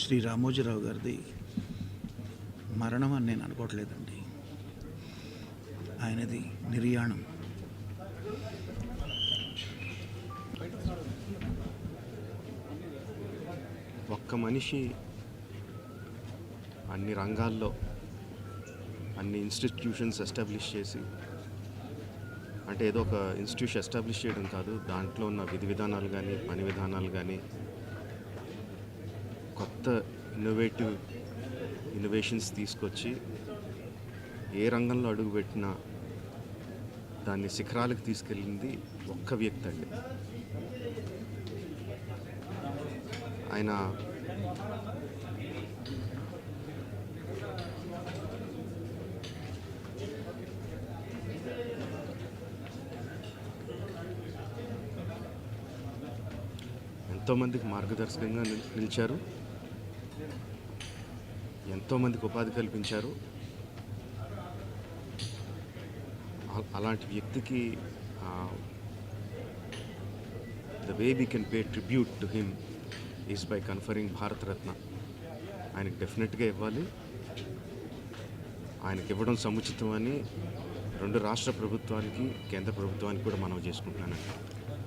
శ్రీ రామోజీరావు గారిది మరణం అని నేను అనుకోవట్లేదండి. ఆయనది నిర్యాణం. ఒక్క మనిషి అన్ని రంగాల్లో అన్ని ఇన్స్టిట్యూషన్స్ ఎస్టాబ్లిష్ చేసి, అంటే ఏదో ఒక ఇన్స్టిట్యూషన్ ఎస్టాబ్లిష్ చేయడం కాదు, దాంట్లో ఉన్న విధి విధానాలు కానీ పని విధానాలు కానీ కొత్త ఇన్నోవేషన్స్ తీసుకొచ్చి ఏ రంగంలో అడుగుపెట్టినా దాన్ని శిఖరాలకు తీసుకెళ్ళింది ఒక్క వ్యక్తి అండి. ఆయన ఎంతోమందికి మార్గదర్శకంగా నిలిచారు, ఎంతోమందికి ఉపాధి కల్పించారు. అలాంటి వ్యక్తికి the way we can pay tribute to him is by conferring Bharat Ratna. ఆయనకి డెఫినెట్గా ఇవ్వాలి. ఆయనకి ఇవ్వడం సముచితం అని రెండు రాష్ట్ర ప్రభుత్వానికి కేంద్ర ప్రభుత్వానికి కూడా మనవి చేసుకుంటున్నానండి.